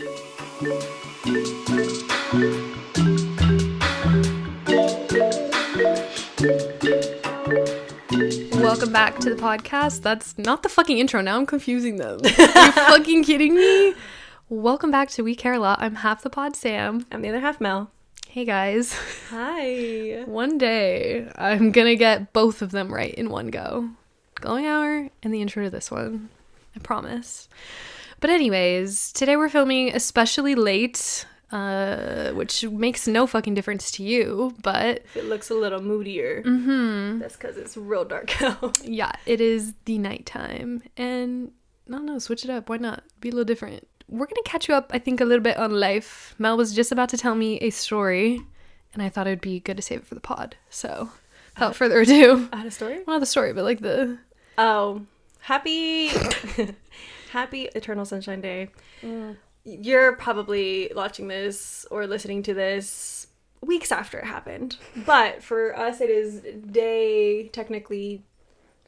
Welcome back to the podcast. That's not the fucking intro. Now I'm confusing them. Are you fucking kidding me? Welcome back to We Care a Lot. I'm half the pod Sam. I'm the other half Mel. Hey guys. Hi. One day I'm gonna get both of them right in one go. Glowing Hour and the intro to this one. I promise. But anyways, today we're filming especially late, which makes no fucking difference to you, but If it looks a little moodier, that's because it's real dark out. yeah, it is the nighttime. And no, switch it up. Why not? Be a little different. We're going to catch you up, I think, a little bit on life. Mel was just about to tell me a story, and I thought it would be good to save it for the pod. So, without further ado. I had a story? Well, not the story, but like the... Oh, happy Eternal Sunshine Day. You're probably watching this or listening to this weeks after it happened. But for us, it is day, technically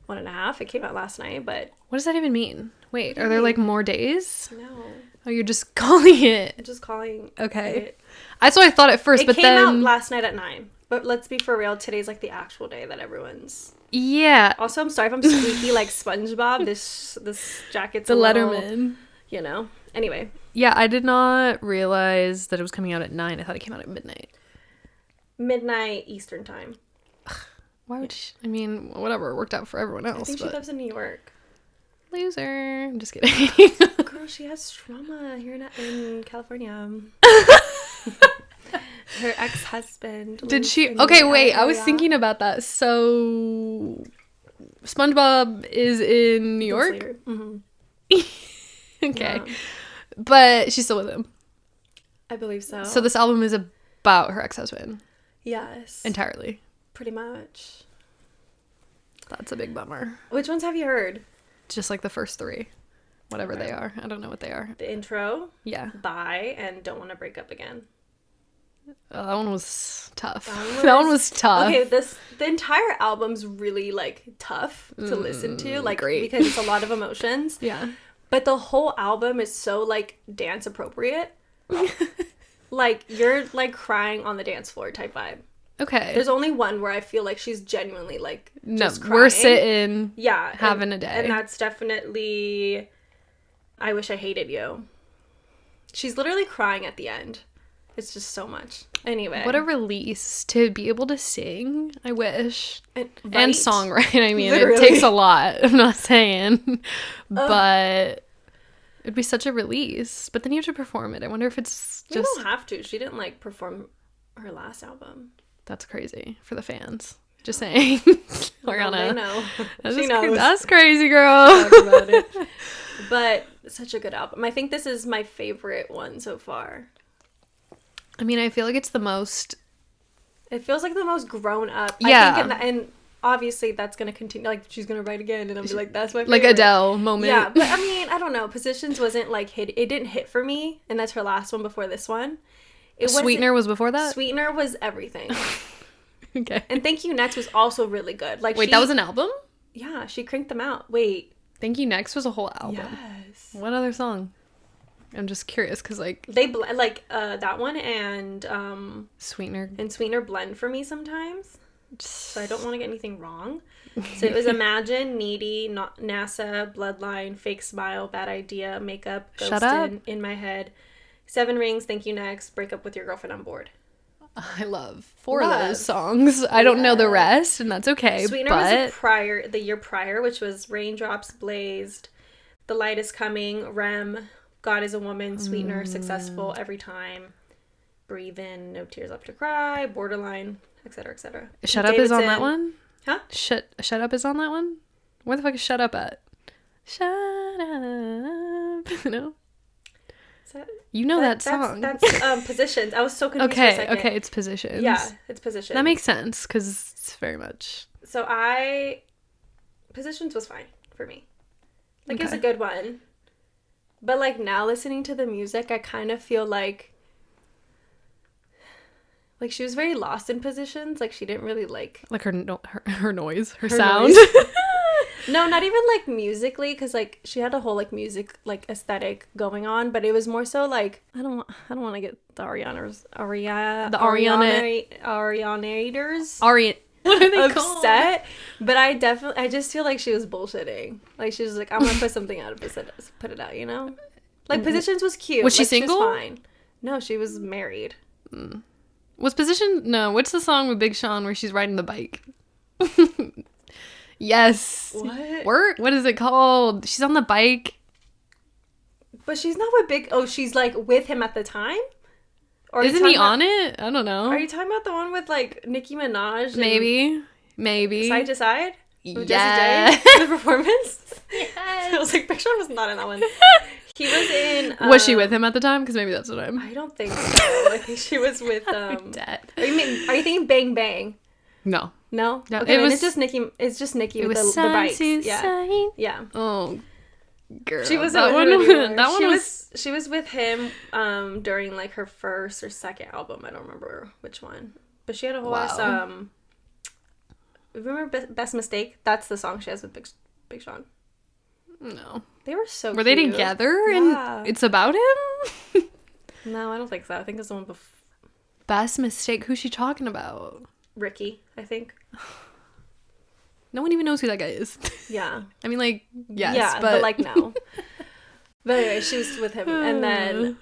1.5. It came out last night, but... What does that even mean? Wait, are there like more days? No. Oh, you're just calling it. I'm just calling Okay. it. That's what I thought at first, but then... It came out last night at 9. But let's be for real, today's like the actual day that everyone's... Yeah. Also, I'm sorry if I'm squeaky like SpongeBob. This jacket's The a little, Letterman. You know. Anyway. Yeah, I did not realize that it was coming out at 9. I thought it came out at midnight. Midnight Eastern time. Why would she? I mean, whatever. It worked out for everyone else. I think she lives in New York. Loser. I'm just kidding. Girl, she has trauma here in California. Her ex-husband. Did lives she? in the Okay, wait. I was area. thinking about that. So, SpongeBob is in New York? Mm-hmm. Okay. Yeah, But she's still with him. I believe so. So this album is about her ex-husband. Yes. Entirely. Pretty much. That's a big bummer. Which ones have you heard? Just like the first 3. Whatever Okay. they are. I don't know what they are. The intro, Yeah. Bye, and Don't Want to Break Up Again. That one was tough. That That one was tough. Okay, the entire album's really like tough to listen to, like great. because it's a lot of emotions. Yeah. But the whole album is so like dance appropriate. Like you're like crying on the dance floor type vibe. Okay. There's only one where I feel like she's genuinely like No, just crying. we're sitting. Yeah, having a day. And that's definitely I Wish I Hated You. She's literally crying at the end. It's just so much. Anyway. What a release to be able to sing. I wish. And And songwrite. I mean, Literally. it takes a lot. I'm not saying. But it'd be such a release. But then you have to perform it. I wonder if it's You just... don't have to. She didn't like perform her last album. That's crazy for the fans. Just saying. They know. She knows. That's crazy, girl. Talk about it. But such a good album. I think this is my favorite one so far. I mean, I feel like it's the most... It feels like the most grown up. Yeah. I think and obviously that's going to continue. Like, she's going to write again. And I'll be like, that's my favorite. Like Adele moment. Yeah. But I mean, I don't know. Positions wasn't like hit. It didn't hit for me. And that's her last one before this one. Sweetener was before that? Sweetener was everything. Okay. And Thank You Next was also really good. Like, Wait, that was an album? Yeah, she cranked them out. Wait. Thank You Next was a whole album. Yes. What other song? I'm just curious because like They that one and Sweetener blend for me sometimes. So I don't want to get anything wrong. So it was Imagine, Needy, NASA, Bloodline, Fake Smile, Bad Idea, Makeup, Shut Up. In My Head, 7 Rings, Thank You Next, Break Up with Your Girlfriend on Board. I love 4 of those songs. I don't know the rest, and that's okay. Sweetener but was the year prior, which was Raindrops, Blazed, The Light Is Coming, Rem, God Is a Woman, Sweetener, Successful, Every Time, Breathe In, No Tears Left to Cry, Borderline, etc., etc. Shut Up is on that one? Huh? Shut Up is on that one? Where the fuck is Shut Up at? Shut Up. No? You know that song. That's Positions. I was so confused for a second. Okay, it's Positions. Yeah, it's Positions. That makes sense, because it's very much... So Positions was fine for me. Like, It was a Okay. good one. But, like, now listening to the music, I kind of feel like she was very lost in Positions. Like, she didn't really, like... Like her noise, her sound. noise. No, not even like musically, because like she had a whole like music like aesthetic going on, but it was more so like I don't want to get the Arianators What are they called? upset, but I just feel like she was bullshitting. Like she was like, I'm gonna put something out of this, put it out, you know. Like Positions was cute. Was she like, single? She was fine. No, she was married. Was Position? No. What's the song with Big Sean where she's riding the bike? Yes. What? What is it called? She's on the bike. But she's not with Big. Oh, she's like with him at the time. Or isn't he on it? I don't know. Are you talking about the one with like Nicki Minaj? Maybe. Side to Side. Yeah. Jesse J. The performance. Yes. I was like, Big Sean was not in that one. He was in. Was she with him at the time? Because maybe that's what I'm. I don't think so. I think she was with. Dead. Are you thinking Bang Bang? No. No. No. Okay, It was. it's just Nicki. It's just Nicki It with was the bikes. Yeah. Sign. Yeah. Oh. Girl. She was that one. She was with him during like her first or second album. I don't remember which one, but she had a whole ass remember Best Mistake? That's the song she has with Big Sean. No. They were so Were cute. they together? Yeah. And it's about him? No, I don't think so. I think it's the one before. Best Mistake. Who's she talking about? Ricky, I think. No one even knows who that guy is. Yeah. I mean, like, yes, yeah, but like, no. But anyway, she was with him, and then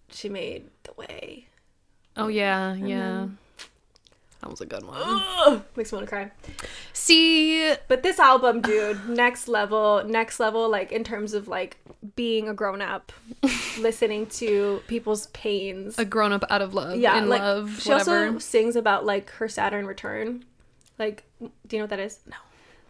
she made The Way. Oh, yeah, And yeah. then- That was a good one. Ugh, makes me want to cry. See, But this album, dude, next level, like, in terms of, like, being a grown-up, listening to people's pains. a grown up out of love. Yeah, in like, love, she whatever. also sings about, like, her Saturn return. Like, do you know what that is? No.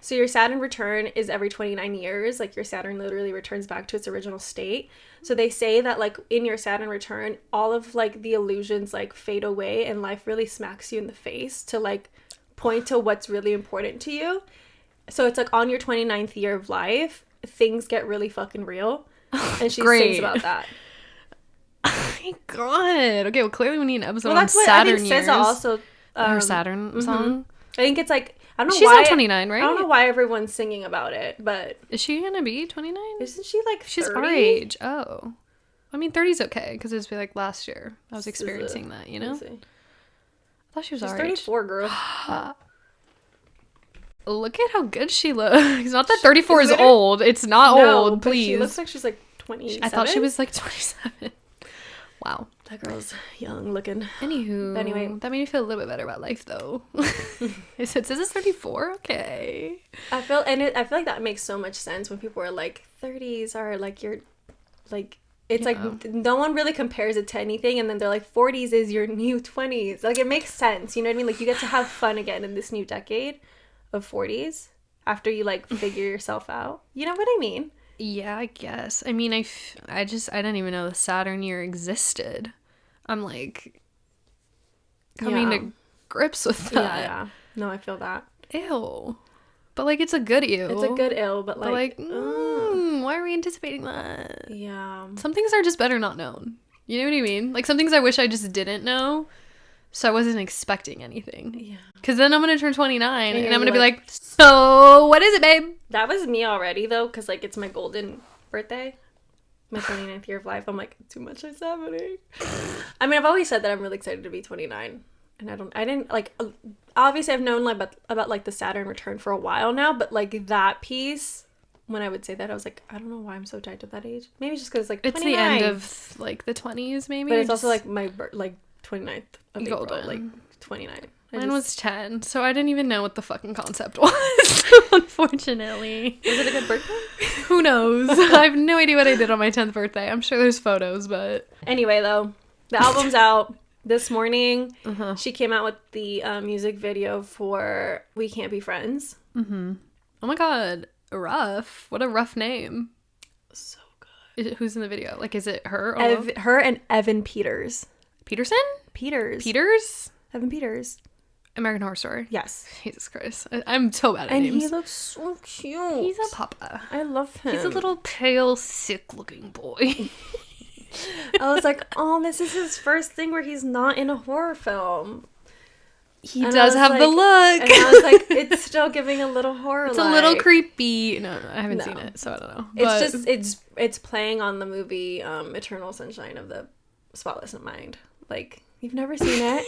So your Saturn return is every 29 years. Like, your Saturn literally returns back to its original state. So they say that, like, in your Saturn return, all of, like, the illusions, like, fade away and life really smacks you in the face to, like, point to what's really important to you. So it's, like, on your 29th year of life, things get really fucking real. And she Great. sings about that. Oh my god. Okay, well, clearly we need an episode Well, on that's what Saturn I think years. SZA also... Her Saturn song. I think it's, like... I don't know She's why... not 29, right? I don't know why everyone's singing about it, but... Is she gonna be 29? Isn't she, like, 30? She's our age. Oh. I mean, 30's okay, because it was like last year. I was experiencing that, you know? Let's see. I thought she was She's our 34, girl. age. Look at how good she looks. Not that 34 is literally- old. It's not old, but please. she looks like she's, like, 27. I thought she was like 27. Wow. That girl's young looking. Anywho, Anyway. that made me feel a little bit better about life, though. It says, is this 34? Okay. I feel like that makes so much sense when people are like 30s are like your like it's Yeah. like no one really compares it to anything, and then they're like 40s is your new 20s. Like, it makes sense, you know what I mean? Like, you get to have fun again in this new decade of 40s after you like figure yourself out. You know what I mean? Yeah, I guess. I mean, I didn't even know the Saturn year existed. I'm like coming Yeah. to grips with Yeah, that. yeah. No, I feel that. Ew. But like, it's a good ew. It's a good ill, but But like, why are we anticipating that? yeah. Some things are just better not known. You know what I mean? Like, some things I wish I just didn't know, so I wasn't expecting anything. Yeah. Because then I'm going to turn 29, and you're I'm going to be like, like, so, what is it, babe? That was me already, though, because, like, it's my golden birthday. My 29th year of life. I'm like, too much is happening. I mean, I've always said that I'm really excited to be 29. And I didn't, like, obviously I've known, like, about like, the Saturn return for a while now. But, like, that piece, when I would say that, I was like, I don't know why I'm so tied to that age. Maybe just because, like, 29. It's the end of, like, the 20s, maybe? But it's also, Just- like, my, 29th of April. Golden. Like, 29. Mine was 10, so I didn't even know what the fucking concept was, unfortunately. Was it a good birthday? Who knows? I have no idea what I did on my 10th birthday. I'm sure there's photos, but... Anyway, though, the album's out this morning. Uh-huh. She came out with the music video for We Can't Be Friends. Mm-hmm. Oh my god, rough. What a rough name. So good. Who's in the video? Like, is it her? Alone? Her and Evan Peters. Peterson? Peters. Evan Peters. American Horror Story. Yes. Jesus Christ. I'm so bad at And names. he looks so cute. He's a papa. I love him. He's a little pale, sick-looking boy. I was like, oh, this is his first thing where he's not in a horror film. He And does have the look. And I was like, it's still giving a little horror. It's a little creepy. No, I haven't seen it, so I don't know. It's playing on the movie Eternal Sunshine of the Spotless Mind. Like, you've never seen it?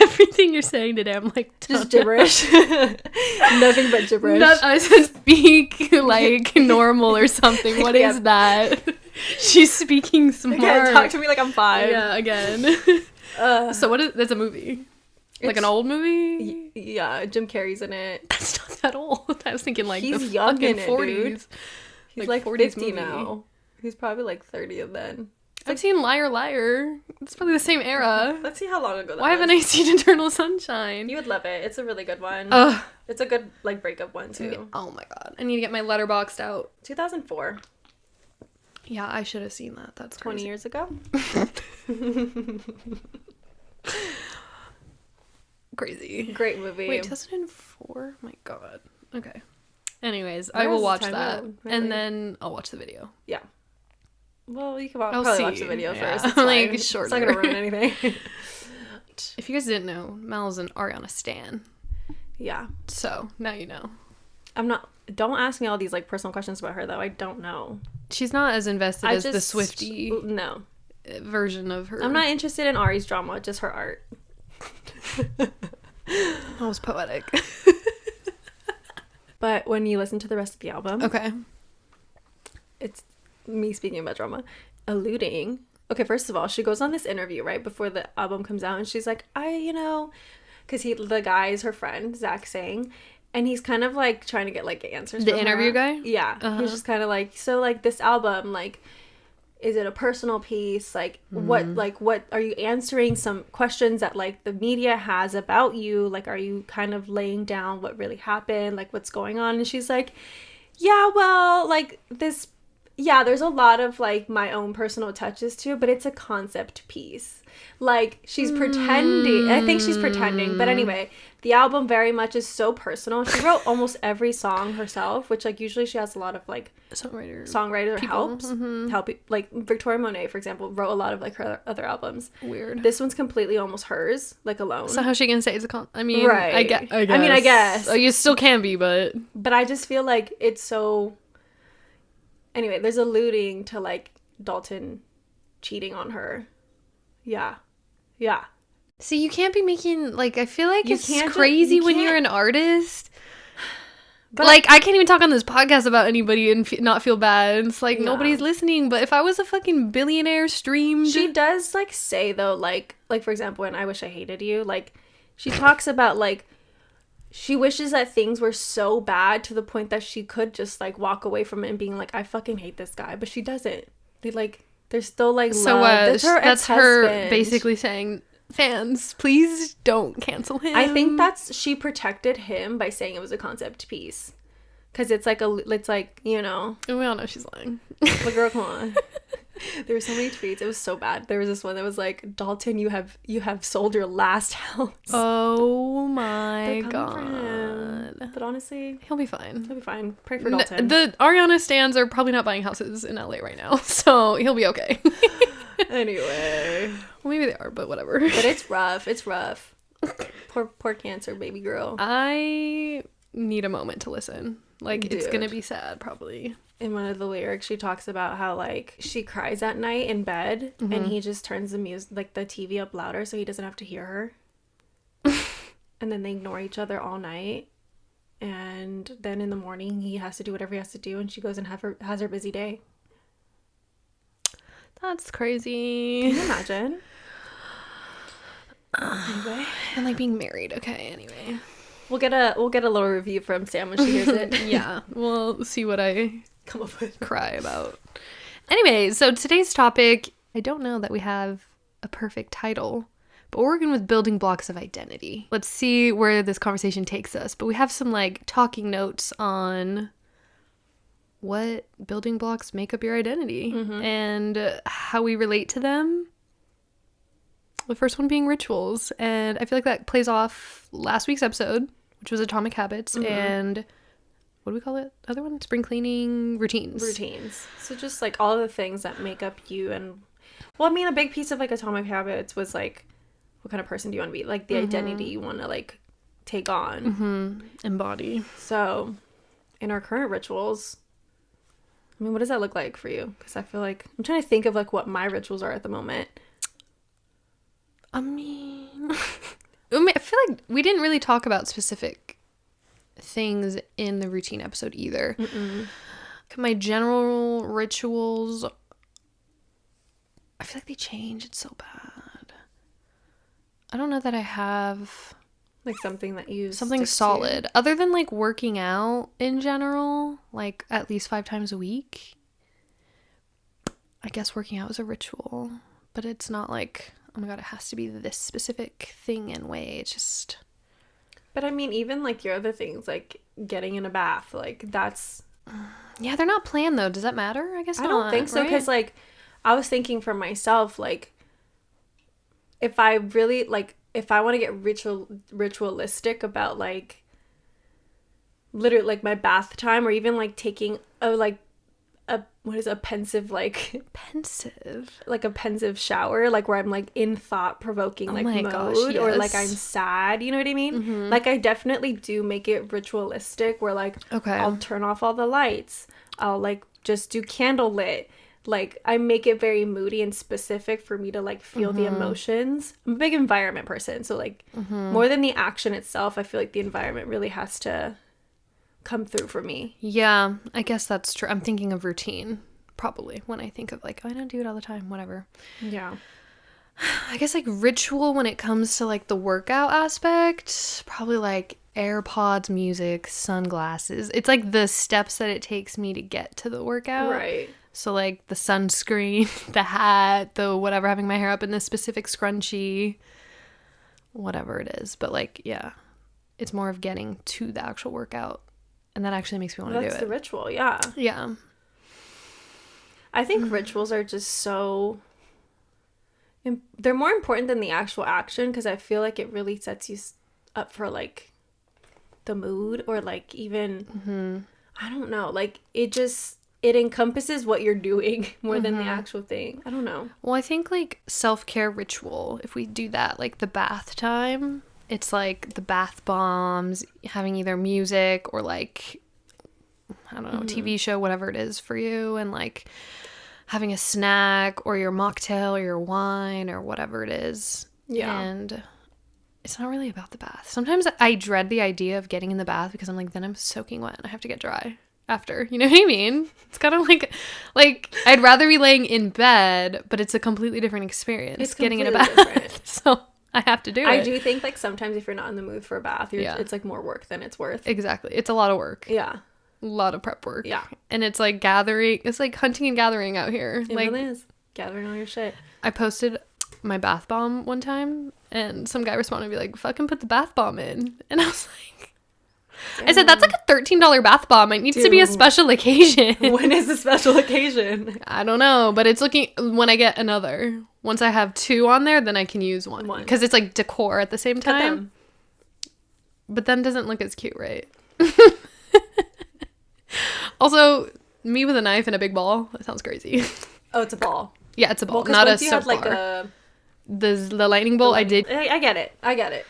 Everything you're saying today, I'm like, just gibberish. Nothing but gibberish. I said speak like normal or something. What is that? She's speaking smart. Okay, talk to me like I'm 5. Yeah, again. So what is that's a movie? Like an old movie? Yeah, Jim Carrey's in it. That's not that old. I was thinking like he's the young fucking in it, 40s. Dude. He's like 50 now. He's probably like 30 then. I've seen Liar Liar. It's probably the same era. Let's see how long ago that was. Why haven't I seen Eternal Sunshine? You would love it. It's a really good one. Ugh. It's a good like breakup one too. Oh my god. I need to get my Letterboxd out. 2004. Yeah, I should have seen that. That's 20 crazy. years ago. Crazy. Great movie. Wait, 2004? My god. Okay. Anyways, I will watch that. Really? And then I'll watch the video. Yeah. Well, you can probably watch the video first. It's like, shorter. It's not going to ruin anything. If you guys didn't know, Mal's an Ariana stan. Yeah. So, now you know. Don't ask me all these, like, personal questions about her, though. I don't know. She's not as invested as the Swiftie no version of her. I'm not interested in Ari's drama, just her art. That was poetic. But when you listen to the rest of the album... Okay. It's me speaking about drama. Alluding... Okay, first of all, she goes on this interview, right, before the album comes out, and she's like, because the guy is her friend, Zach Sang, and he's kind of, like, trying to get, like, answers the from interview her. guy? Yeah. Uh-huh. He's just kind of like, so, like, this album, like, is it a personal piece? Like, what are you answering some questions that, like, the media has about you? Like, are you kind of laying down what really happened? Like, what's going on? And she's like, yeah, well, like, this... Yeah, there's a lot of, like, my own personal touches to it, but it's a concept piece. Like, she's pretending. I think she's pretending. But anyway, the album very much is so personal. She wrote almost every song herself, which, like, usually she has a lot of, like, songwriter helps. Mm-hmm. Like, Victoria Monet, for example, wrote a lot of, like, her other albums. Weird. This one's completely almost hers, like, alone. So how's she gonna say it's a I mean, right. I guess. I guess. Oh, you still can be, but... But I just feel like it's so... Anyway, there's alluding to, like, Dalton cheating on her. Yeah. See, you can't be making, like, I feel like it's crazy when you're an artist. But like, I can't even talk on this podcast about anybody and not feel bad. It's like, nobody's listening. But if I was a fucking billionaire streamed... She does, like, say, though, like, for example, in I Wish I Hated You, like, she talks about, like, she wishes that things were so bad to the point that she could just, like, walk away from it and being like, I fucking hate this guy. But she doesn't. They're still, like, so love. That's her basically saying, fans, please don't cancel him. I think she protected him by saying it was a concept piece. Because it's like, you know. And we all know she's lying. But girl, come on. There were so many tweets. It was so bad. There was this one that was like, Dalton, you have sold your last house. Oh my god. But honestly, he'll be fine. Pray for Dalton. The Ariana stans are probably not buying houses in LA right now, so he'll be okay. Anyway. Well, maybe they are, but whatever. But it's rough. Poor cancer baby girl. I need a moment to listen. Like, it's gonna be sad, probably. In one of the lyrics, she talks about how, like, she cries at night in bed, and he just turns the music, like, the TV up louder so he doesn't have to hear her. And then they ignore each other all night. And then in the morning, he has to do whatever he has to do, and she goes and has her busy day. That's crazy. Can you imagine? Anyway. And, like, being married. Okay, anyway. We'll get a little review from Sam when she hears it. Yeah, we'll see what I come up with, cry about. Anyway, so today's topic, I don't know that we have a perfect title, but we're working with building blocks of identity. Let's see where this conversation takes us. But we have some, like, talking notes on what building blocks make up your identity and how we relate to them. The first one being rituals, and I feel like that plays off last week's episode, which was Atomic Habits, and what do we call it? Other one? Spring cleaning routines. So just, like, all the things that make up you. And, well, I mean, a big piece of, like, Atomic Habits was, like, what kind of person do you want to be, like the identity you want to like take on, embody. So in our current rituals, I mean, what does that look like for you? Because I feel like I'm trying to think of like what my rituals are at the moment. I mean, I feel like we didn't really talk about specific things in the routine episode either. My general rituals, I feel like they change. It's so bad. I don't know that I have Like something that you something stick solid to. other than like working out in general, like at least 5 times a week. I guess working out is a ritual, but it's not like, oh my god, it has to be this specific thing and way. It's just, But I mean, even like your other things, like getting in a bath, like that's, yeah, they're not planned though. Does that matter? I guess I not. don't think so, right? because like I was thinking for myself, like if I really like, if I want to get ritualistic about like literally like my bath time, or even like taking a like a what is a pensive like Pensive. like a pensive shower, like where I'm like in thought provoking like my mode, gosh, or like I'm yes. sad, you know what I mean? Like I definitely do make it ritualistic where like Okay. I'll turn off all the lights, I'll like just do candle lit, like I make it very moody and specific for me to like feel the emotions. I'm a big environment person, so like more than the action itself, I feel like the environment really has to come through for me. Yeah, I guess that's true. I'm thinking of routine probably when I think of like, oh, I don't do it all the time, whatever. Yeah. I guess like ritual when it comes to like the workout aspect, probably like AirPods, music, sunglasses. It's like the steps that it takes me to get to the workout. Right. So like the sunscreen, the hat, the whatever, having my hair up in this specific scrunchie, whatever it is. But like, yeah, it's more of getting to the actual workout. And that actually makes me want to do it. That's the ritual, yeah. Yeah. I think rituals are just so... they're more important than the actual action, because I feel like it really sets you up for, like, the mood, or, like, even... I don't know. Like, it just... it encompasses what you're doing more than the actual thing. I don't know. Well, I think, like, self-care ritual, if we do that, like, the bath time... It's like the bath bombs, having either music or like, I don't know, TV show, whatever it is for you, and like having a snack or your mocktail or your wine or whatever it is. Yeah. And it's not really about the bath. Sometimes I dread the idea of getting in the bath because I'm like, then I'm soaking wet and I have to get dry after. You know what I mean? It's kind of like I'd rather be laying in bed, but it's a completely different experience. It's getting in a completely bath. different. So I have to do it. I do think, like, sometimes if you're not in the mood for a bath, it's, like, more work than it's worth. Exactly. It's a lot of work. Yeah. A lot of prep work. Yeah. And it's, like, gathering. It's, like, hunting and gathering out here. It like, really is. Gathering all your shit. I posted my bath bomb one time, and some guy responded and be like, fucking put the bath bomb in. And I was like... I said, that's like a $13 bath bomb. It needs to be a special occasion. When is the special occasion? I don't know, but it's looking... When I get another... Once I have 2 on there, then I can use one. Because it's like decor at the same time. But then doesn't look as cute, right? Also, me with a knife and a big ball. That sounds crazy. Oh, it's a ball. Yeah, it's a ball. Well, not a once you soap had, like, bar. The lightning bolt, I did. I get it. I get it.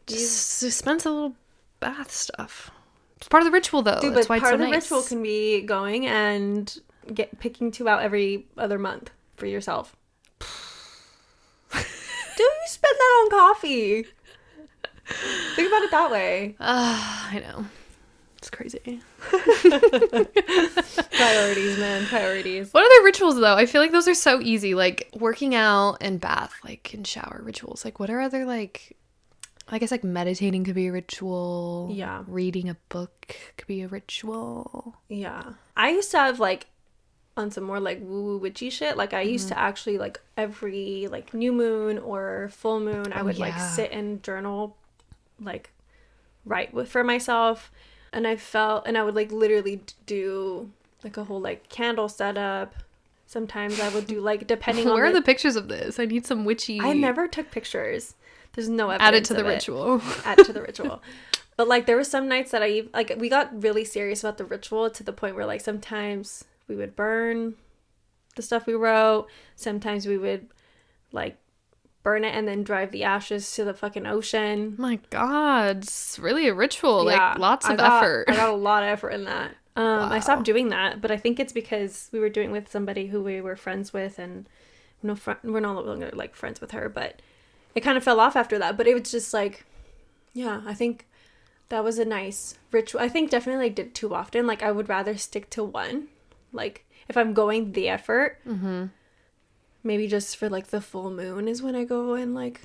Just expensive little bath stuff. It's part of the ritual, though. Dude, That's but why part it's of so the nice. ritual can be going and picking 2 out every other month for yourself. Dude, you spend that on coffee. Think about it that way. I know. It's crazy. Priorities, man. Priorities. What other rituals, though? I feel like those are so easy. Like, working out and bath, like, and shower rituals. Like, what are other, like... I guess, like, meditating could be a ritual. Yeah. Reading a book could be a ritual. Yeah. I used to have, like, on some more, like, woo-woo witchy shit, like, I used to actually, like, every, like, new moon or full moon, I would, like, sit and journal, like, write for myself. And I would, like, literally do, like, a whole, like, candle setup. Sometimes I would do, like, depending on... Where are the pictures of this? I need some witchy... I never took pictures. There's no evidence. Add it to the ritual. Add it to the ritual. But, like, there were some nights that we got really serious about the ritual to the point where, like, sometimes we would burn the stuff we wrote. Sometimes we would, like, burn it and then drive the ashes to the fucking ocean. My God, it's really a ritual. Yeah, like lots of effort. I got a lot of effort in that. Wow. I stopped doing that, but I think it's because we were doing it with somebody who we were friends with, and we're no longer like friends with her, but it kind of fell off after that. But it was just like, yeah, I think that was a nice ritual. I think definitely like did it too often. Like I would rather stick to one. Like if I'm going the effort, maybe just for like the full moon is when I go and like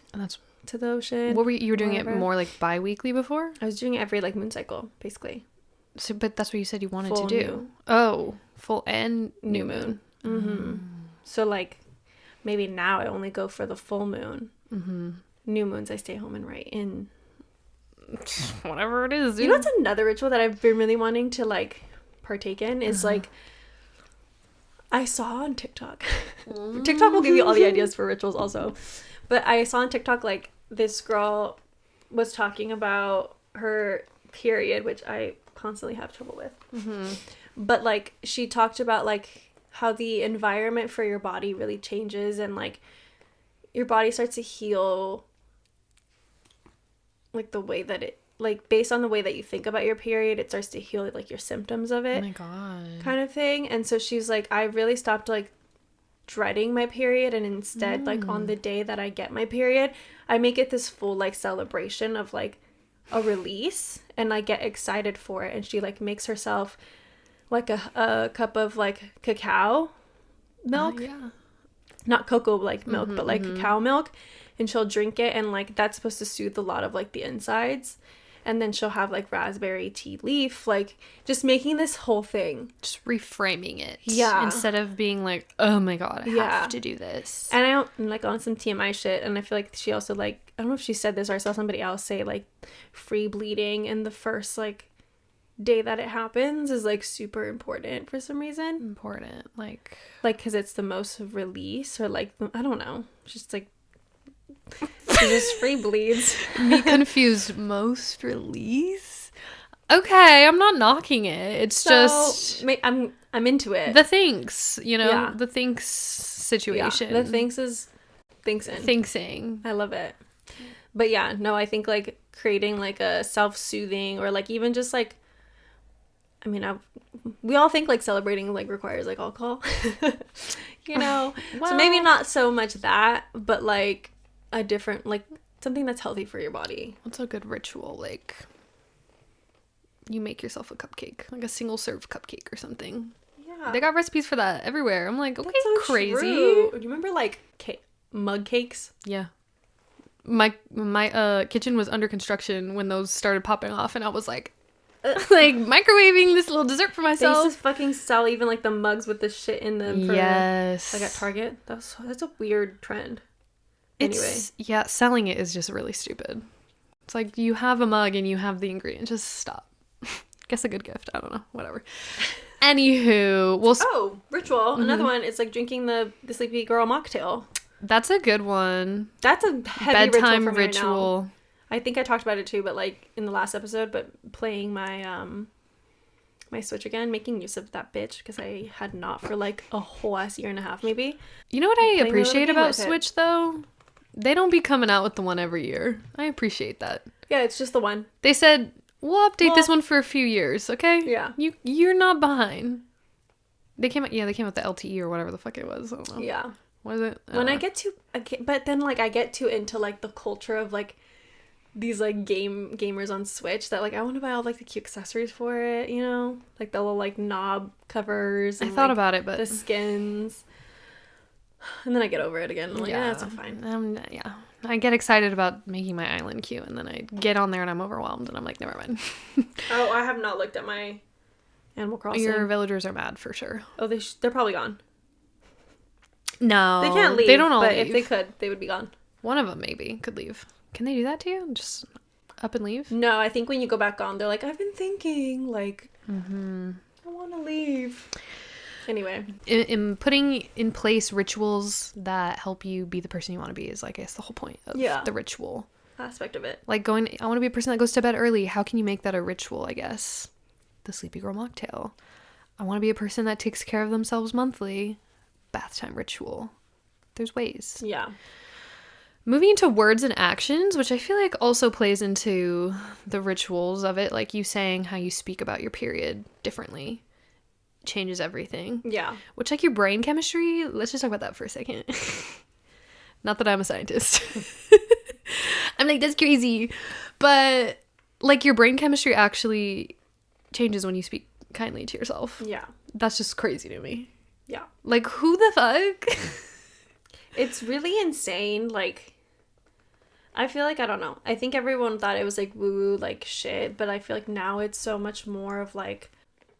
to the ocean. What were you were doing it more like bi-weekly before? I was doing it every like moon cycle, basically. So, but that's what you said you wanted Full to do. new. Oh, full and new moon. Mm-hmm. So like maybe now I only go for the full moon. New moons I stay home and write in. Whatever it is, dude. You know what's another ritual that I've been really wanting to like partake in is like I saw on TikTok. TikTok will give you all the ideas for rituals also. But I saw on TikTok like this girl was talking about her period, which I constantly have trouble with. But like she talked about like how the environment for your body really changes, and like your body starts to heal like the way that it like based on the way that you think about your period, it starts to heal like your symptoms of it. Oh my God. Kind of thing. And so she's like, I really stopped like dreading my period, and instead like on the day that I get my period, I make it this full like celebration of like a release, and I get excited for it. And she like makes herself like a cup of like cacao milk. Yeah. Not cocoa like milk, but like cacao milk, and she'll drink it, and like that's supposed to soothe a lot of like the insides. And then she'll have like raspberry tea leaf, like just making this whole thing. Just reframing it. Yeah. Instead of being like, oh my God, I have to do this. And I don't like on some TMI shit. And I feel like she also like, I don't know if she said this or I saw somebody else say like free bleeding in the first like day that it happens is like super important for some reason. Important. Like because it's the most release, or like, I don't know. Just like, she just free bleeds. Me confused. Most release? Okay, I'm not knocking it. It's just I'm into it. the thinks, you know, Yeah. the thinks situation. The thinks is thinksing. I love it. But yeah, no, I think like creating like a self-soothing, or like even just like, I mean, we all think like celebrating like requires like alcohol, you know. Well, so maybe not so much that, but like a different, like something that's healthy for your body. what's a good ritual? Like you make yourself a cupcake, like a single serve cupcake or something. Yeah, They got recipes for that everywhere. I'm like, okay, that's so crazy. true. Do you remember like mug cakes? Yeah. My kitchen was under construction when those started popping off, and I was like microwaving this little dessert for They used myself. to fucking sell even like the mugs with the shit in them for Yes. like at Target. That's a weird trend. Anyway. Yeah, selling it is just really stupid. It's like you have a mug and you have the ingredient. Just stop. Guess a good gift. I don't know. Whatever. Anywho, ritual. Another one is like drinking the Sleepy Girl mocktail. that's a good one. That's a heavy Bedtime ritual for me right now. ritual. I think I talked about it too, but like in the last episode, but playing my my Switch again, making use of that bitch, because I had not for like a whole ass year and a half maybe. You know what I Playing a little appreciate game about with it. Switch though? They don't be coming out with the one every year. I appreciate that. Yeah, it's just the one. They said we'll update this one for a few years, okay? Yeah. You're not behind. They came out with the LTE or whatever the fuck it was. I don't know. Yeah. Was it? When I get too, but then like I get too into like the culture of like these like gamers on Switch that like I want to buy all like the cute accessories for it, you know, like the little like knob covers. I And, thought like, about it, but the skins. And then I get over it again. I'm like, yeah, it's fine. Yeah. I get excited about making my island cute, and then I get on there and I'm overwhelmed, and I'm like, never mind. Oh, I have not looked at my Animal Crossing. Your villagers are mad for sure. Oh, they're probably gone. No, They can't leave. They don't all but leave. if they could, they would be gone. One of them maybe could leave. Can they do that to you? Just up and leave? No, I think when you go back on, they're like, I've been thinking, like, I want to leave. Anyway. In putting in place rituals that help you be the person you want to be is, I guess, the whole point of the ritual Aspect of it. Like I want to be a person that goes to bed early. How can you make that a ritual, I guess? The Sleepy Girl mocktail. I want to be a person that takes care of themselves monthly. Bath time ritual. There's ways. Yeah. Moving into words and actions, which I feel like also plays into the rituals of it, like you saying how you speak about your period differently changes everything. Yeah. Which, like, your brain chemistry, let's just talk about that for a second. Not that I'm a scientist. I'm like, that's crazy. But, like, your brain chemistry actually changes when you speak kindly to yourself. Yeah. That's just crazy to me. Yeah. Like, who the fuck? It's really insane. Like, I feel like, I don't know. I think everyone thought it was, like, woo-woo, like, shit. But I feel like now it's so much more of, like,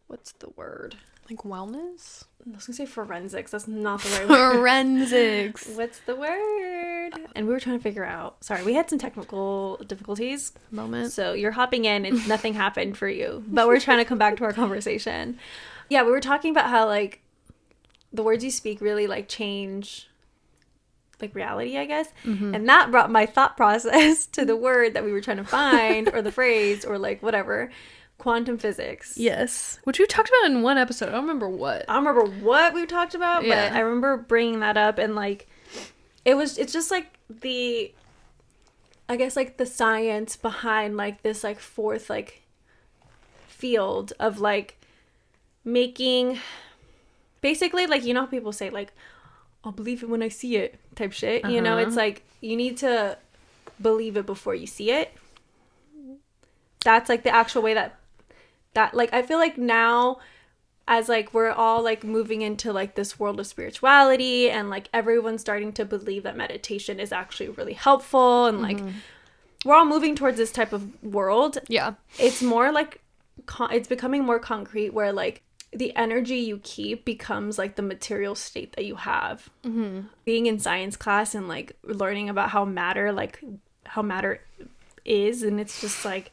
what's the word? Like, wellness? I was gonna say forensics. That's not the right word. Forensics. What's the word? And we were trying to figure out. Sorry, we had some technical difficulties. Moment. So you're hopping in and nothing happened for you. But we're trying to come back to our conversation. Yeah, we were talking about how, like, the words you speak really, like, change, like, reality, I guess. Mm-hmm. And that brought my thought process to the word that we were trying to find, or the phrase, or, like, whatever. Quantum physics. Yes. Which we talked about in one episode. I don't remember what. I don't remember what we talked about, but I remember bringing that up, and, like, it's just, like, I guess, like, the science behind, like, this, like, fourth, like, field of, like, making, basically, like, you know how people say, like, I'll believe it when I see it type shit, you know? It's, like, you need to believe it before you see it. That's, like, the actual way that, like, I feel like now, as, like, we're all, like, moving into, like, this world of spirituality, and, like, everyone's starting to believe that meditation is actually really helpful, and, like, we're all moving towards this type of world. Yeah. It's more, like, it's becoming more concrete, where, like, the energy you keep becomes, like, the material state that you have. Mm-hmm. Being in science class and, like, learning about how matter is, and it's just, like...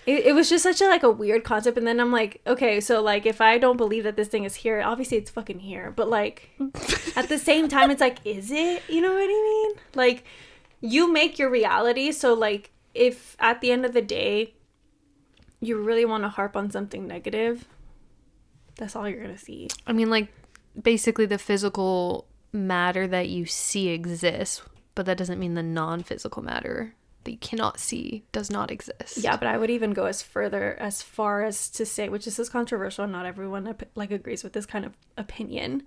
It was just such a, like, a weird concept, and then I'm like, okay, so, like, if I don't believe that this thing is here, obviously it's fucking here, but, like, at the same time, it's like, is it? You know what I mean? Like, you make your reality, so, like, if at the end of the day, you really want to harp on something negative, that's all you're gonna see. I mean, like, basically the physical matter that you see exists, but that doesn't mean the non-physical matter that you cannot see does not exist. Yeah, but I would even go as far as to say, which this is controversial, not everyone like agrees with this kind of opinion,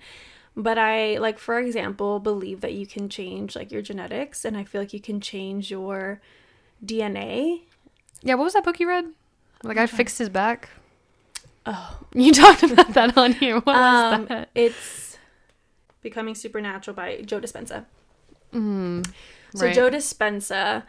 but I, like, for example, believe that you can change, like, your genetics, and I feel like you can change your DNA. Yeah, what was that book you read? Like, I fixed his back. Oh, you talked about that on here. What was that? It's Becoming Supernatural by Joe Dispenza. So Right. Joe Dispenza,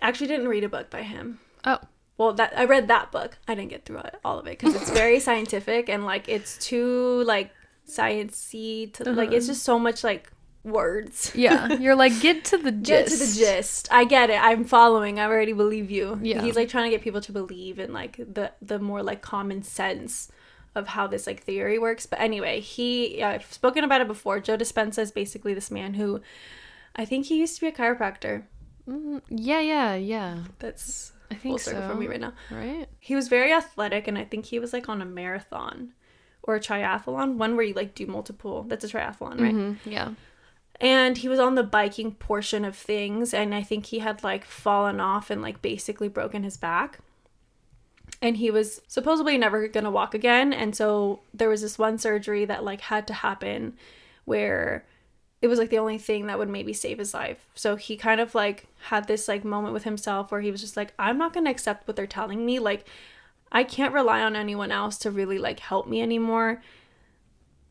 I actually didn't read a book by him. Oh. Well, I read that book. I didn't get through all of it because it's very scientific, and, like, it's too, like, science-y to, like, it's just so much, like, words. Yeah. You're like, get to the gist. Get to the gist. I get it. I'm following. I already believe you. Yeah. He's, like, trying to get people to believe in, like, the more, like, common sense of how this, like, theory works. But anyway, I've spoken about it before. Joe Dispenza is basically this man who, I think he used to be a chiropractor. Yeah. That's I think full circle for me right now. Right? He was very athletic, and I think he was, like, on a marathon or a triathlon, one where you, like, do multiple. That's a triathlon, right? Mm-hmm. Yeah. And he was on the biking portion of things, and I think he had, like, fallen off and, like, basically broken his back. And he was supposedly never gonna walk again, and so there was this one surgery that, like, had to happen where it was, like, the only thing that would maybe save his life. So he kind of, like, had this, like, moment with himself where he was just like, I'm not gonna accept what they're telling me. Like, I can't rely on anyone else to really, like, help me anymore.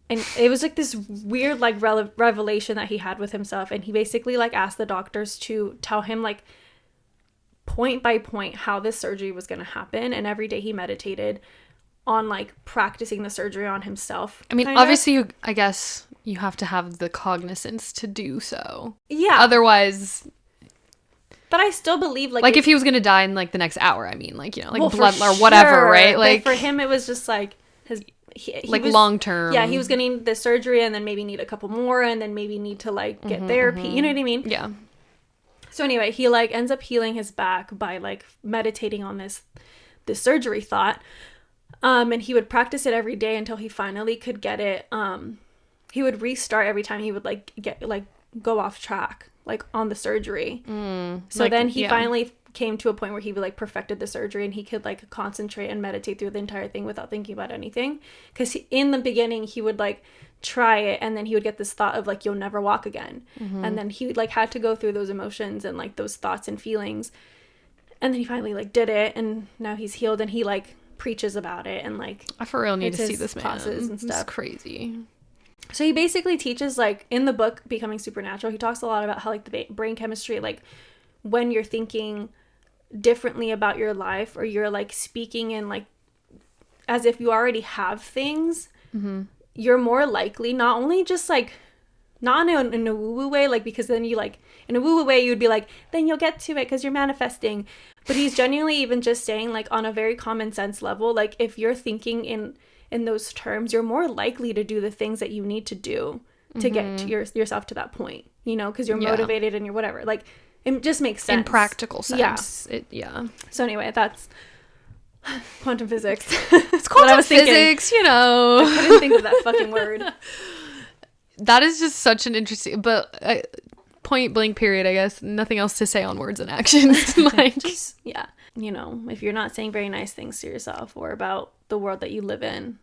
And it was, like, this weird, like, revelation that he had with himself. And he basically, like, asked the doctors to tell him, like, point by point how this surgery was going to happen. And every day he meditated on, like, practicing the surgery on himself. I mean, obviously, I guess you have to have the cognizance to do so. Yeah. Otherwise... But I still believe, like... Like, if he was going to die in, like, the next hour, I mean, like, you know, like, well, blood or whatever, right? Like, but for him, it was just, like, he like, was, long term. Yeah, he was getting the surgery and then maybe need a couple more and then maybe need to, like, get therapy. You know what I mean? Yeah. So anyway, he, like, ends up healing his back by, like, meditating on this surgery thought. And he would practice it every day until he finally could get it. He would restart every time he would, like, get, like, go off track, like on the surgery. So like, then he yeah. finally came to a point where he like perfected the surgery, and he could like concentrate and meditate through the entire thing without thinking about anything. Because in the beginning he would like try it, and then he would get this thought of like, you'll never walk again. And then he like had to go through those emotions and like those thoughts and feelings, and then he finally like did it, and now he's healed, and he like preaches about it, and like I for real need it's to see his this man. classes and It's stuff. crazy. So he basically teaches, like, in the book Becoming Supernatural, he talks a lot about how like the brain chemistry, like when you're thinking differently about your life, or you're like speaking in like as if you already have things, you're more likely, not only just like not in a woo-woo way, like, because then you like in a woo-woo way you would be like, then you'll get to it because you're manifesting, but he's genuinely even just saying, like, on a very common sense level, like, if you're thinking in those terms, you're more likely to do the things that you need to do to get to yourself to that point, you know, because you're motivated and you're whatever, like, it just makes sense In practical sense. Yeah. So anyway, that's quantum physics. It's quantum physics, you know. I couldn't think of that fucking word. That is just such an interesting, but point blank period, I guess. Nothing else to say on words and actions. Like, Just, yeah. You know, if you're not saying very nice things to yourself or about the world that you live in,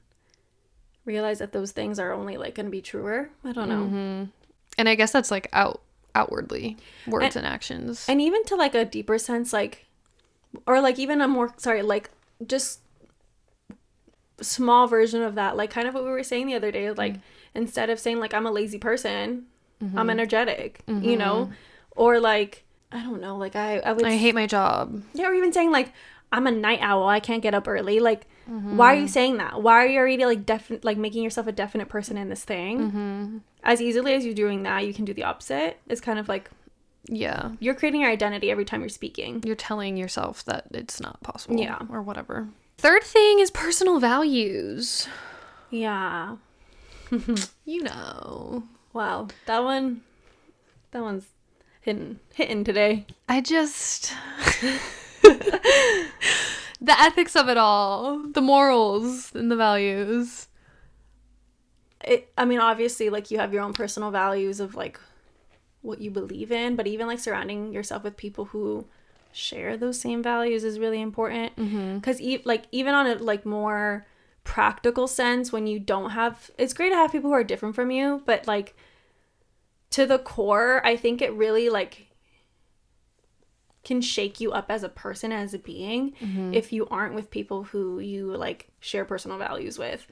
realize that those things are only like going to be truer. I don't know. and I guess that's like outwardly words and actions. And even to like a deeper sense, like, or like even a more, like just small version of that, like kind of what we were saying the other day, like instead of saying like, I'm a lazy person, I'm energetic, you know, or like, I don't know, like I hate my job. Yeah, or even saying like, I'm a night owl, I can't get up early. Like, why are you saying that? Why are you already like making yourself a definite person in this thing? As easily as you're doing that, you can do the opposite. It's kind of like, Yeah. you're creating your identity every time you're speaking. You're telling yourself that it's not possible. Yeah. Or whatever. Third thing is personal values. Yeah. You know. Wow. That one's hitting today. I just... the ethics of it all. The morals and the values. I mean, obviously, like, you have your own personal values of, like, what you believe in, but even, like, surrounding yourself with people who share those same values is really important. Because, even on a, like, more practical sense, when you don't have... It's great to have people who are different from you, but, like, to the core, I think it really, like, can shake you up as a person, as a being, if you aren't with people who you, like, share personal values with.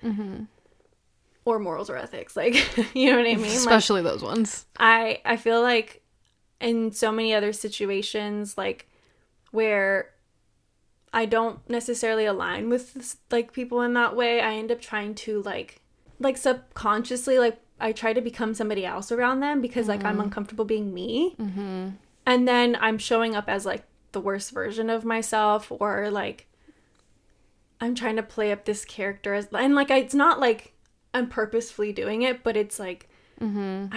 Or morals or ethics, like, you know what I mean? Especially like, those ones. I feel like in so many other situations, like, where I don't necessarily align with, like, people in that way, I end up trying to, like subconsciously, like, I try to become somebody else around them because, like, I'm uncomfortable being me. And then I'm showing up as, like, the worst version of myself, or, like, I'm trying to play up this character as, and, like, it's not, like, I'm purposefully doing it, but it's like, I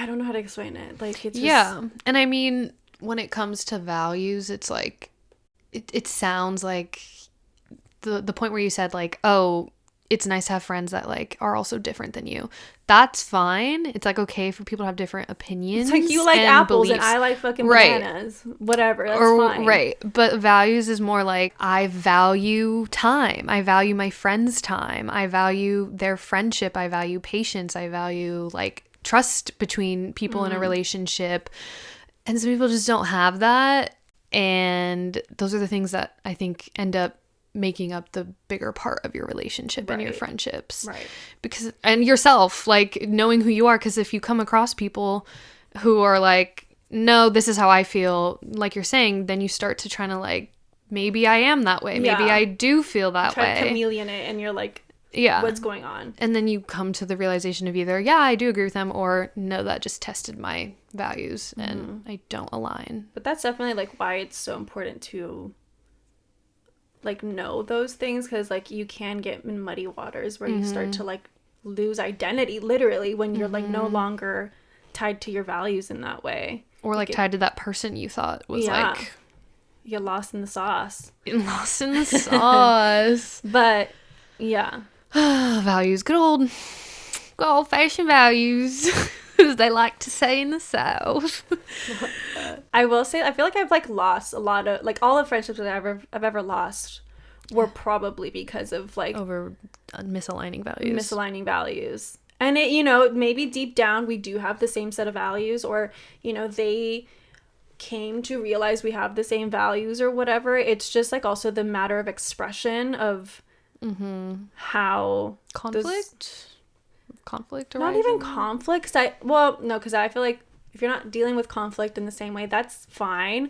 don't know how to explain it. Like, it's just... Yeah. And I mean, when it comes to values, it's like, it sounds like the point where you said, like, oh, it's nice to have friends that, like, are also different than you. That's fine. It's, like, okay for people to have different opinions. It's like, you like apples beliefs. and I like fucking bananas. Whatever. That's fine. Right. But values is more like, I value time. I value my friends' time. I value their friendship. I value patience. I value, like, trust between people in a relationship. And some people just don't have that. And those are the things that I think end up making up the bigger part of your relationship and your friendships. Right. Because, and yourself, like, knowing who you are, because if you come across people who are like, no, this is how I feel, like you're saying, then you start to try to, like, maybe I am that way. Yeah. Maybe I do feel that way. Try to chameleon it, and you're like, yeah, what's going on? And then you come to the realization of either, yeah, I do agree with them, or no, that just tested my values and I don't align. But that's definitely, like, why it's so important to, like, know those things, because, like, you can get in muddy waters where you start to, like, lose identity, literally, when you're like no longer tied to your values in that way, or like tied to that person you thought was like, you're lost in the sauce. Lost in the sauce. But yeah. Values, good old fashioned values. as they like to say in the South. I will say, I feel like I've like lost a lot of, like all the friendships that I've ever lost were probably because of like over misaligning values. And it, you know, maybe deep down we do have the same set of values, or, you know, they came to realize we have the same values or whatever. It's just like also the matter of expression of how conflict not arising? even conflict, because I feel like if you're not dealing with conflict in the same way, that's fine.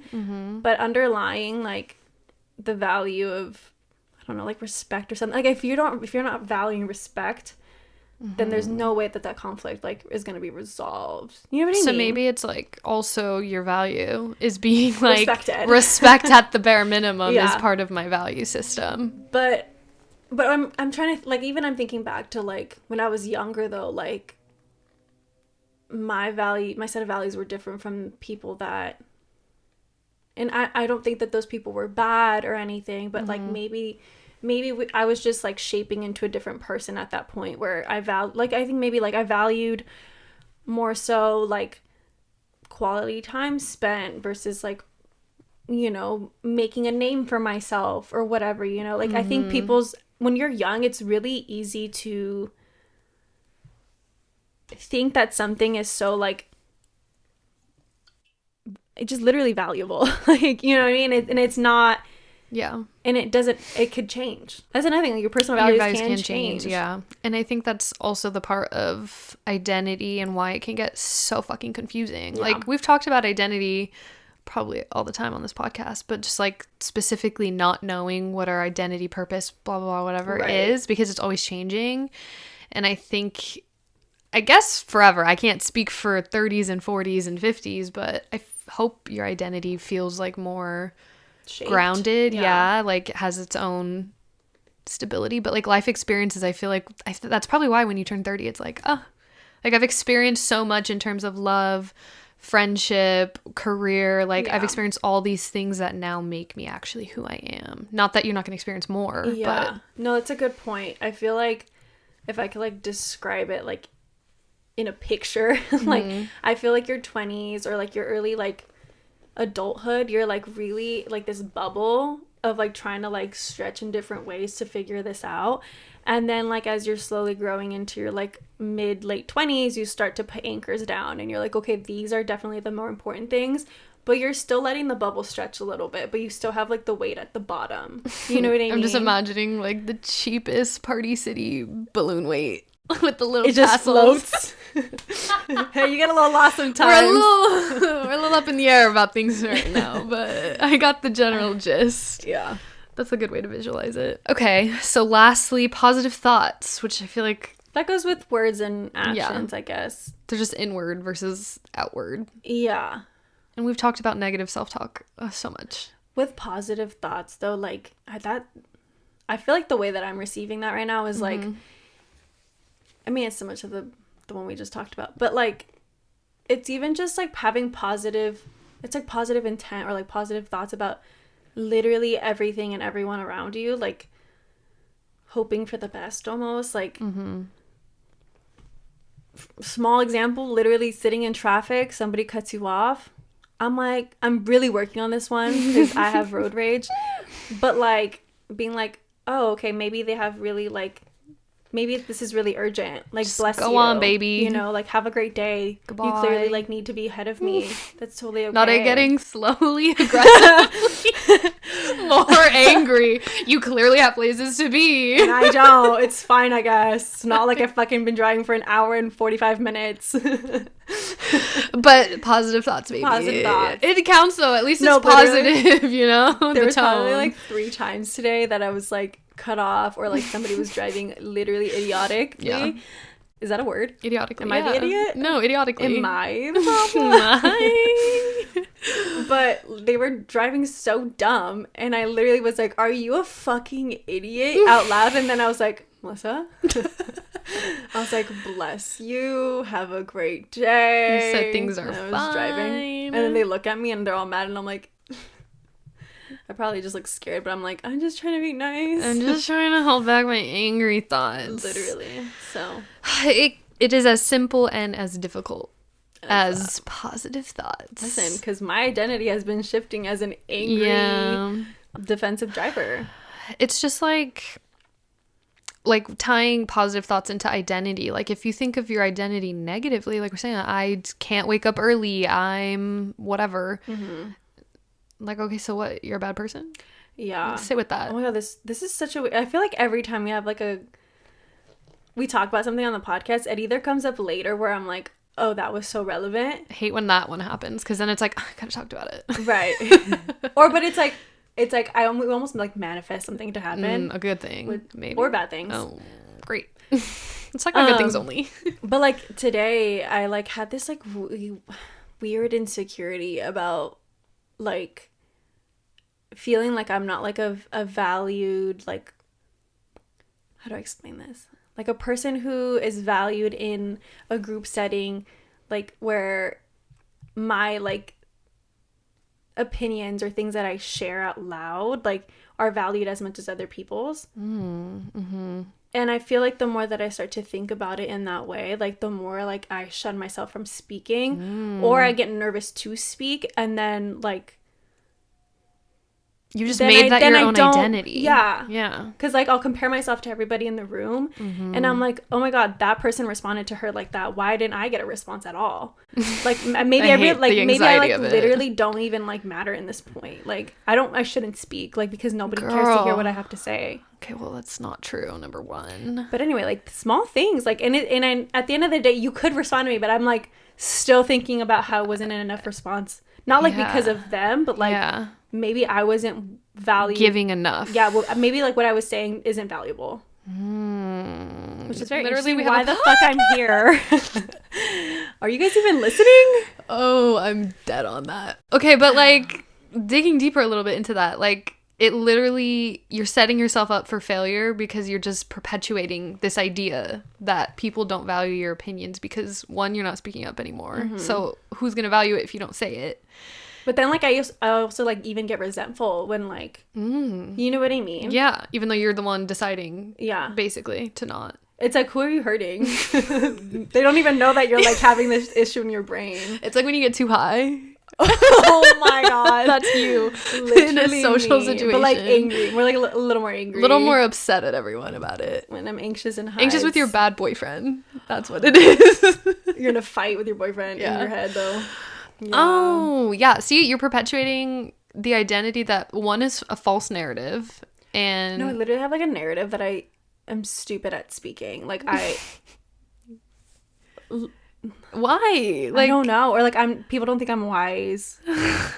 But underlying like the value of, I don't know, like respect or something, like if you're not valuing respect, then there's no way that conflict like is going to be resolved. You know what I mean? So maybe it's like also your value is being like respected. Respect at the bare minimum is part of my value system. But I'm trying to, like, even I'm thinking back to like when I was younger though, like my set of values were different from people that, and I don't think that those people were bad or anything, but like maybe I was just like shaping into a different person at that point where I think maybe like I valued more so like quality time spent versus like, you know, making a name for myself or whatever, you know, like I think when you're young, it's really easy to think that something is so like, it's just literally valuable. Like, you know what I mean? And it's not. Yeah. And it could change. That's another thing. Like your personal values can change. Yeah. And I think that's also the part of identity and why it can get so fucking confusing. Yeah. Like we've talked about identity probably all the time on this podcast, but just like specifically not knowing what our identity, purpose, blah, blah, blah, whatever is, because it's always changing. And I guess forever, I can't speak for 30s and 40s and 50s, but I hope your identity feels like more shaped, grounded, like has its own stability. But like life experiences, I feel like that's probably why when you turn 30 it's like like I've experienced so much in terms of love, friendship, career, like I've experienced all these things that now make me actually who I am. Not that you're not going to experience more, but no, it's a good point. I feel like if I could like describe it like in a picture, like I feel like your 20s or like your early like adulthood, you're like really like this bubble of like trying to like stretch in different ways to figure this out. And then like as you're slowly growing into your like late 20s, you start to put anchors down and you're like, okay, these are definitely the more important things, but you're still letting the bubble stretch a little bit, but you still have like the weight at the bottom. You know what I mean? I'm just imagining like the cheapest Party City balloon weight with the little it just floats. Hey, you get a little lost sometimes. We're a little up in the air about things right now, but I got the general gist. Yeah. That's a good way to visualize it. Okay, so lastly, positive thoughts, which I feel like that goes with words and actions, I guess. They're just inward versus outward. Yeah. And we've talked about negative self-talk so much. With positive thoughts, though, like, I feel like the way that I'm receiving that right now is, like, I mean, it's so much of the one we just talked about, but, like, it's even just, like, having positive intent or, like, positive thoughts about literally everything and everyone around you, like, hoping for the best almost, like, small example, literally sitting in traffic, somebody cuts you off. I'm like, I'm really working on this one because I have road rage, but, like, being like, oh, okay, maybe they have really, like, maybe this is really urgent. Like, just bless you. Go on, baby. You know, like, have a great day. Goodbye. You clearly, like, need to be ahead of me. That's totally okay. Not getting slowly, aggressively more angry. You clearly have places to be. And I don't. It's fine, I guess. It's not like I've fucking been driving for an hour and 45 minutes. But positive thoughts, baby. Positive thoughts. It counts, though. At least it's positive, you know? There was probably, like, 3 times today that I was, like, cut off, or like somebody was driving literally idiotically. Yeah. Is that a word? Idiotically. Am I the idiot? No, idiotically. Am I the problem? But they were driving so dumb, and I literally was like, "Are you a fucking idiot?" out loud, and then I was like, "Melissa." I was like, "Bless you. Have a great day." You said things are fine. I was driving, and then they look at me and they're all mad, and I'm like, I probably just look scared, but I'm like, I'm just trying to be nice. I'm just trying to hold back my angry thoughts. Literally. So it is as simple and as difficult as positive thoughts. Listen, because my identity has been shifting as an angry, defensive driver. It's just like tying positive thoughts into identity. Like if you think of your identity negatively, like we're saying, I can't wake up early, I'm whatever. Like, okay, so what? You're a bad person? Yeah. Sit with that. Oh my god, this is such a... I feel like every time we have like we talk about something on the podcast, it either comes up later where I'm like, oh, that was so relevant. I hate when that one happens, because then it's like, I gotta talk about it. Right. But it's like we almost like manifest something to happen. A good thing, maybe. Or bad things. Oh, great. Let's talk about good things only. But like today, I like had this like weird insecurity about like feeling like I'm not like a valued, like, how do I explain this? Like a person who is valued in a group setting, like where my like opinions or things that I share out loud like are valued as much as other people's. And I feel like the more that I start to think about it in that way, like the more like I shun myself from speaking, or I get nervous to speak, and then like you just made that your own identity. Yeah. Because like I'll compare myself to everybody in the room, and I'm like, oh my god, that person responded to her like that. Why didn't I get a response at all? Like maybe I literally don't even like matter in this point. Like I shouldn't speak, like, because nobody cares to hear what I have to say. Okay, well, that's not true, number one. But anyway, like small things, like and at the end of the day, you could respond to me, but I'm like still thinking about how it wasn't an enough response. Not like because of them, but like maybe I wasn't giving enough. Yeah, well, maybe like what I was saying isn't valuable. Which is very literally why the fuck I'm here. Are you guys even listening? Oh, I'm dead on that. Okay, but like digging deeper a little bit into that, like it literally, you're setting yourself up for failure because you're just perpetuating this idea that people don't value your opinions because, one, you're not speaking up anymore. So who's going to value it if you don't say it? But then, like, I also, like, even get resentful when, like, you know what I mean? Yeah, even though you're the one deciding, basically, to not. It's like, who are you hurting? They don't even know that you're, like, having this issue in your brain. It's like when you get too high. Oh my god, that's you. Literally in a social situation, but like angry. We're like a little more angry, a little more upset at everyone about it. When I'm anxious and hides. Anxious with your bad boyfriend. That's what it is. You're in a fight with your boyfriend in your head, though. Yeah. Oh yeah. See, you're perpetuating the identity that, one, is a false narrative, and I literally have like a narrative that I am stupid at speaking. Like why? Like, I don't know. Or like people don't think I'm wise.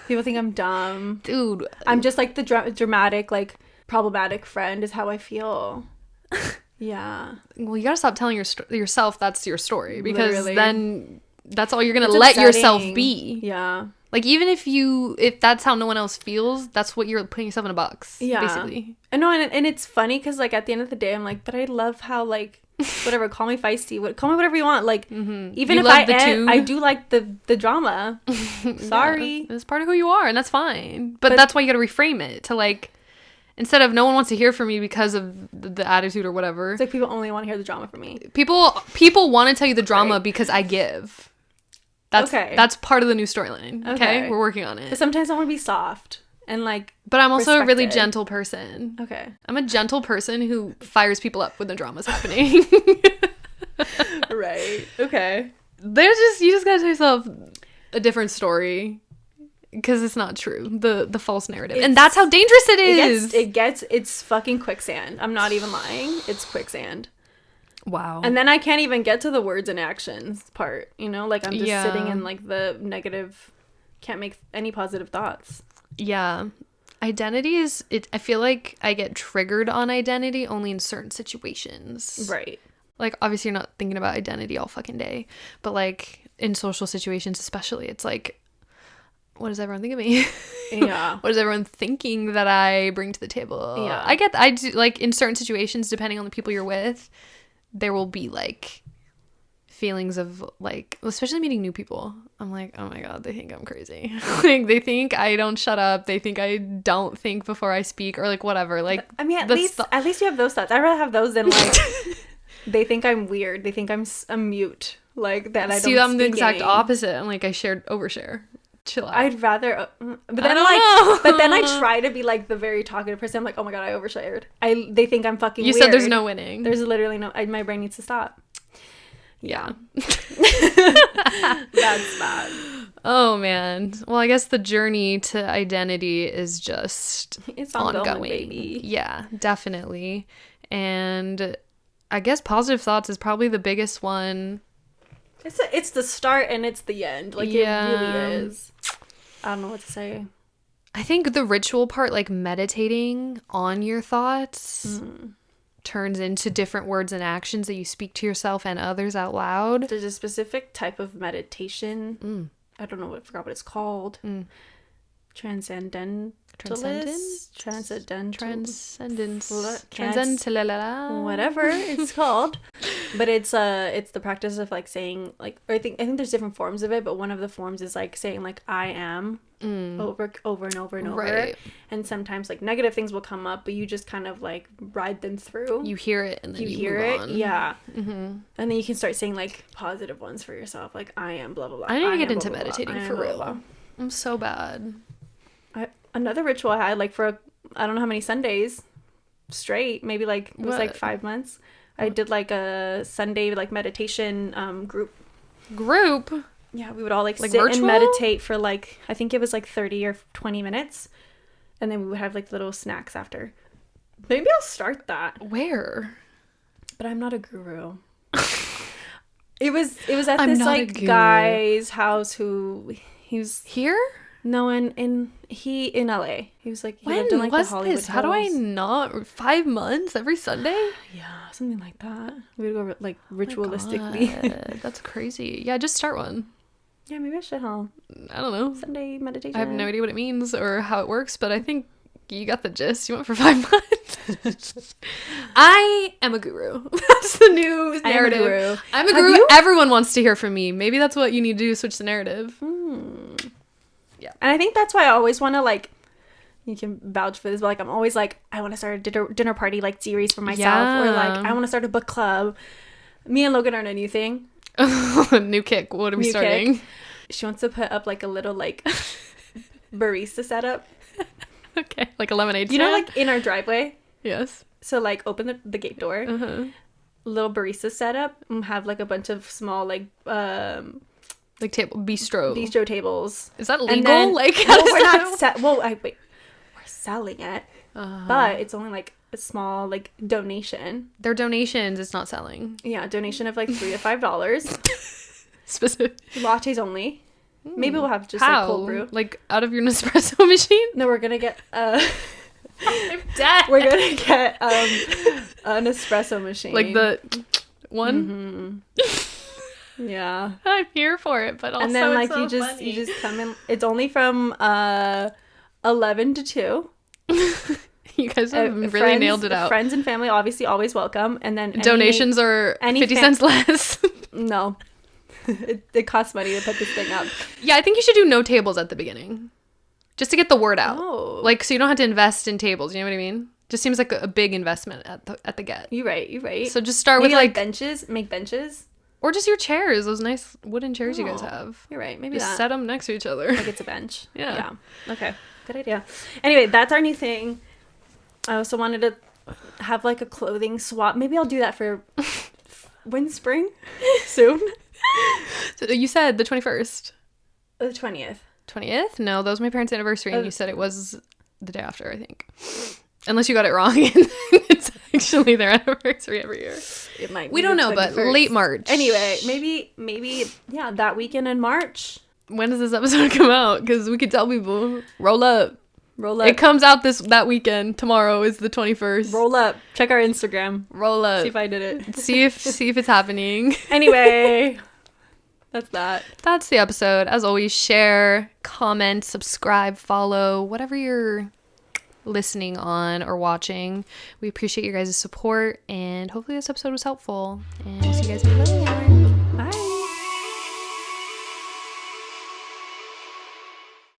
People think I'm dumb. Dude, I'm just like the dramatic, like problematic friend is how I feel. Yeah. Well, you gotta stop telling yourself that's your story, because then that's all you're gonna it's let upsetting. yourself be. Yeah. Like, even if that's how no one else feels, that's what you're putting yourself in a box. Yeah. Basically. I know, and it's funny because like at the end of the day, I'm like, but I love how like whatever, call me feisty, call me whatever you want. Like even if I do like the drama. Sorry, it's part of who you are, and that's fine. But that's why you gotta reframe it to like, instead of no one wants to hear from me because of the attitude or whatever. It's like people only want to hear the drama from me. People want to tell you the drama because I give. That's part of the new storyline. Okay, we're working on it. But sometimes I want to be soft and like. But I'm also a really gentle person. Okay. I'm a gentle person who fires people up when the drama's happening. Right. Okay. You just gotta tell yourself a different story, because it's not true. The false narrative, and that's how dangerous it is. It's fucking quicksand. I'm not even lying. It's quicksand. Wow. And then I can't even get to the words and actions part, you know? Like, I'm just sitting in, like, the negative, can't make any positive thoughts. Yeah. Identity is, I feel like I get triggered on identity only in certain situations. Right. Like, obviously you're not thinking about identity all fucking day, but, like, in social situations especially, it's like, what does everyone think of me? Yeah. What is everyone thinking that I bring to the table? Yeah. I do, like, in certain situations, depending on the people you're with, there will be like feelings of like, especially meeting new people, I'm like, oh my god, they think I'm crazy. Like, they think I don't shut up, they think I don't think before I speak, or like whatever. Like, I mean, at least you have those thoughts. I'd rather have those than like they think I'm weird, they think I'm mute. like that. I See, don't I'm the speak exact any. opposite. I'm like, I shared, overshare. Chill out. I'd rather, but then don't but then I know. try to be like the very talkative person. I'm like, oh my god, I overshared. They think I'm fucking. You weird. said there's no winning. There's literally no. My brain needs to stop. Yeah. That's bad. Oh man. Well, I guess the journey to identity is just It's ongoing, ongoing. baby. Yeah, definitely. And I guess positive thoughts is probably the biggest one. It's the start and it's the end. Like Yeah. it really is. I don't know what to say. I think the ritual part, like meditating on your thoughts, turns into different words and actions that you speak to yourself and others out loud. There's a specific type of meditation. Mm. I don't know. I forgot what it's called. Transcendentalist? Whatever it's called. But it's the practice of like saying like, or I think there's different forms of it, but one of the forms is like saying like I am over and over and over. Right. And sometimes like negative things will come up, but you just kind of like ride them through. You hear it and then you hear move it, on. yeah. Mm-hmm. And then you can start saying like positive ones for yourself, like I am blah blah blah. I need to get am, into blah, blah, meditating blah. I for am, blah, real. blah, I'm so bad. blah. Another ritual I had like for I don't know how many Sundays straight, maybe like it was like 5 months. I did like a Sunday like meditation group. Yeah, we would all like sit virtual? and meditate for like I think it was like 30 or 20 minutes, and then we would have like little snacks after. Maybe I'll start that. Where? But I'm not a guru. It was at I'm this not a like guru. guy's house who he was Here? no in LA. He was like he When lived in like was the Hollywood this? How do I Hills. not? 5 months every Sunday? Yeah, something like that. We would go like Oh my ritualistically. God, that's crazy. Yeah, just start one. Yeah, maybe I should, huh? I don't know. Sunday meditation. I have no idea what it means or how it works, but I think you got the gist. You went for 5 months. I am a guru. That's the new narrative. I'm a guru. you? Everyone wants to hear from me. Maybe that's what you need to do, switch the narrative. Yeah. And I think that's why I always want to like, you can vouch for this, but like I'm always like, I want to start a dinner party like series for myself, or like I want to start a book club. Me and Logan are on a new thing. New kick. What are we New starting? kick. She wants to put up like a little like barista setup. Okay, like a lemonade stand? You know, like in our driveway. Yes. So like open the gate door, little barista setup, and have like a bunch of small like Like bistro tables. Is that And legal? then, Like, well, how does we're that not we're selling it, but it's only like a small like donation. They're donations. It's not selling. Yeah, donation of like $3 to $5. Specific. Lattes only. Maybe we'll have just How? like cold brew. Like out of your Nespresso machine? No, we're gonna get I'm dead. we're gonna get an espresso machine. Like the one. Yeah. I'm here for it, but also And then like it's so you just come in. It's only from 11 to 2. You guys have really Friends- nailed it out. Friends and family obviously always welcome, and then Donations are any 50 cents less. No. It costs money to put this thing up. Yeah, I think you should do no tables at the beginning. Just to get the word out. Oh. Like, so you don't have to invest in tables. You know what I mean? Just seems like a big investment at the get. You're right. So just start Maybe with like benches. Make benches. or just your chairs, those nice wooden chairs you guys have. You're right. Maybe Just that. set them next to each other. Like it's a bench. Yeah. Okay. Good idea. Anyway, that's our new thing. I also wanted to have like a clothing swap. Maybe I'll do that for when spring soon. So you said the 21st. The 20th. 20th? No, that was my parents' anniversary, and you said it was the day after, I think. Unless you got it wrong, and it's actually their anniversary every year. It might. We be don't the know, but 21st. late March. Anyway, maybe yeah, that weekend in March. When does this episode come out? Because we could tell people, roll up. Roll up. It comes out that weekend. Tomorrow is the 21st. Roll up. Check our Instagram. Roll up. See if I did it. see if it's happening. Anyway, that's that. That's the episode. As always, share, comment, subscribe, follow, whatever you're listening on or watching. We appreciate your guys' support, and hopefully this episode was helpful. And we'll see you guys in the next one. Bye.